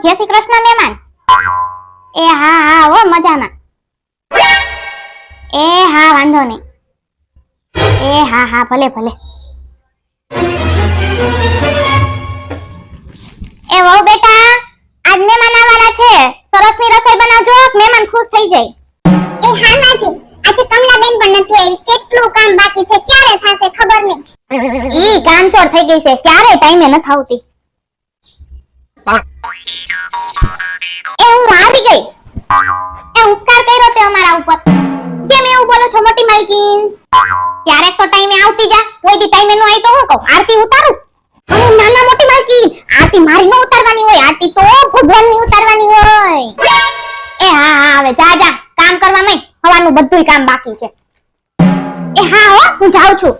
જય શ્રી કૃષ્ણ મહેમાન. એ હા હા હો મજામાં. એ હા વાંધો નહીં. એ હા હા ભલે ભલે. એ વહુ બેટા આજ મહેમાન આવવાના છે. સરસની રસોઈ બનાવજો મહેમાન ખુશ થઈ જાય. એ હા માજી, આજે કમલાબેન પણ નથી આવી. કેટલું કામ બાકી છે, ક્યારે થશે ખબર નહીં. ઈ કામચોર થઈ ગઈ છે, ક્યારે ટાઈમે ન આવતી. એ હું આવી ગઈ. એ ઉપકાર કર્યો તે અમારા ઉપર. કેમ એવું બોલો છો મોટી માલકીન? ક્યારેક તો ટાઈમે આવતી જા. કોઈ દી ટાઈમે નો આવી તો હું કહું આરતી ઉતારું? અરે નાના મોટી માલકીન, આરતી મારી નો ઉતારવાની હોય, આરતી તો ભગવાનની ઉતારવાની હોય. એ હા હા હવે જા જા કામ કરવા માંડ. હવાનું બધુંય કામ બાકી છે. એ હા હો હું જાઉં છું.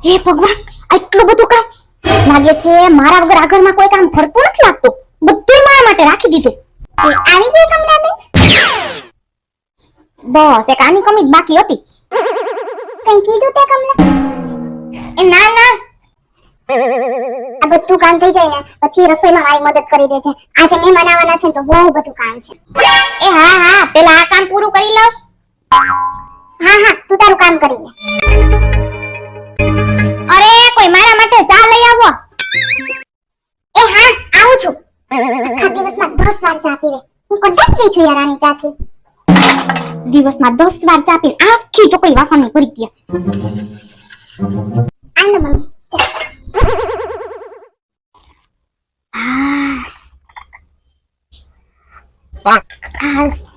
હે ભગવાન આટલું બધું કામ લાગે છે મારા વગર આ ઘરમાં કોઈ કામ કરતું નથી લાગતું. બધુંય મારા માટે રાખી દીધું. એ આવી ગઈ કમલાબેન? બસ એક આની કમી જ બાકી હતી. કઈ કીધું તે કમલા? એ ના ના આ બધું કામ થઈ જાય ને પછી રસોઈમાં મારી મદદ કરી દે છે. આજે મહેમાન આવવાના છે ને તો બહુ બધું કામ છે. એ હા હા પેલા આ કામ પૂરું કરી લઉં. હા હા તું તારું કામ કરી લે. અરે કોઈ મારા માટે ચા લઈ આવો. એ હા આવું છું. આખા દિવસમાં 10 વાર ચા પીવે. હું કંટાળી ગઈ છું યાર આની ચાથી. દિવસમાં 10 વાર ચા પી આખી ચોકડી વાસણની પૂરી ગયા. આલો મમ્મી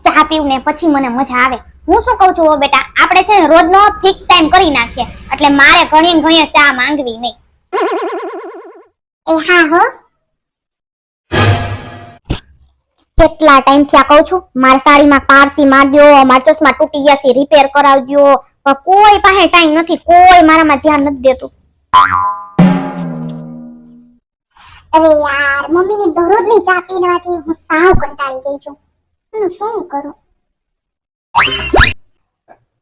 ચા પીવું ને પછી મને મજા આવે. હું શું કહું છું બેટા આપણે છે ને રોજનો ફિક્સ ટાઈમ કરી નાખીએ એટલે મારે ઘણી ઘણી ચા માંગવી નહીં. એ હા હો. કેટલા ટાઈમ થી આ કહું છું મારી સાડીમાં પારસી મારજો, મારા ચશ્મા તૂટી ગયા છે રિપેર કરાવજો, પણ કોઈ પાસે ટાઈમ નથી. કોઈ મારામાં ધ્યાન નથી દેતું. અરે યાર મમ્મીની દરરોજની ચા પીવાથી હું સાવ કંટાળી ગઈ છું. હું શું કરું?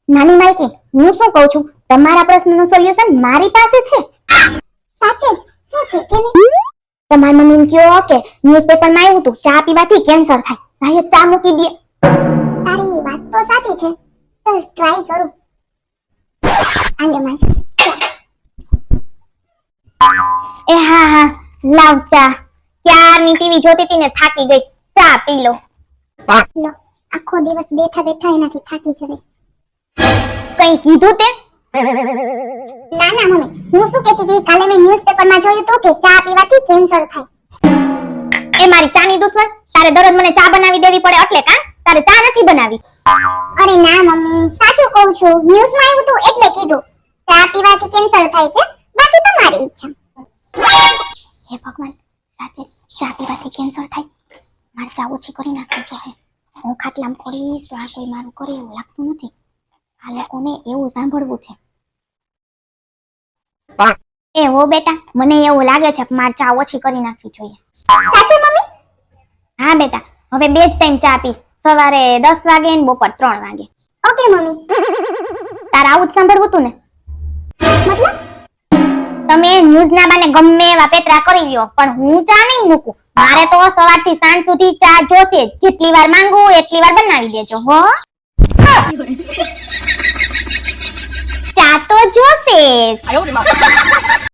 નાની માલકી હું શું કહું છું તમારા પ્રશ્નનું સોલ્યુશન મારી પાસે છે. સાચે જ? શું છે કે નહીં? તમારી મમ્મીને કહો કે ન્યૂઝપેપરમાં આવ્યું હતું ચા પીવાથી કેન્સર થાય. સાહેબ ચા મૂકી દે. તારી વાત તો સાચી છે. ચાલ ટ્રાય કરું. આલ્યો માજી. એ હા હા લાવ ચા. ક્યારની ટીવી જોતી હતી ને થાકી ગઈ. ચા પી લો. લો આખો દિવસ બેઠા બેઠા એનાથી થાકી જવાય. કઈ કીધું તે? ના ના મમ્મી, હું શું કહેતી હતી કાલે મેં ન્યૂઝપેપરમાં જોયું હતું કે ચા પીવાથી કેન્સર થાય. એ મારી ચાની દુશ્મન તારે દરરોજ મને ચા બનાવી દેવી પડે એટલે કા? તારે ચા નથી બનાવી? અરે ના મમ્મી, સાચું કહું છું. ન્યૂઝમાં આવ્યું હતું એટલે કીધું. ચા પીવાથી કેન્સર થાય છે, બાકી તમારી ઈચ્છા. હે ભગવાન સાચે ચા પીવાથી કેન્સર થાય? મારે ચા ઓછી કરી નાખવી જોઈએ. હું ખાટલામાં પડીશ તો આ કોઈ મારું કરે એવું લાગતું નથી. આ લોકોને એવું સાંભળવું છે. એ હો બેટા મને એવું લાગે છે કે મારે ચા ઓછી કરી નાખવી જોઈએ. સાચું મમ્મી? હા બેટા હવે બે જ ટાઈમ ચા પીશ. સવારે 10 વાગે ને બપોર 3 વાગે. Okay mummy. તારે આવું જ સાંભળવું હતું ને? મતલબ? તમે ન્યૂઝના બાને ગમે એવા પેતરા કરી લ્યો પણ હું ચા નહીં મૂકું. મારે તો સવારથી સાંજ સુધી ચા જોશે. જેટલી વાર માંગુ એટલી વાર બનાવી દેજો હો. ચા તો જોશે જ.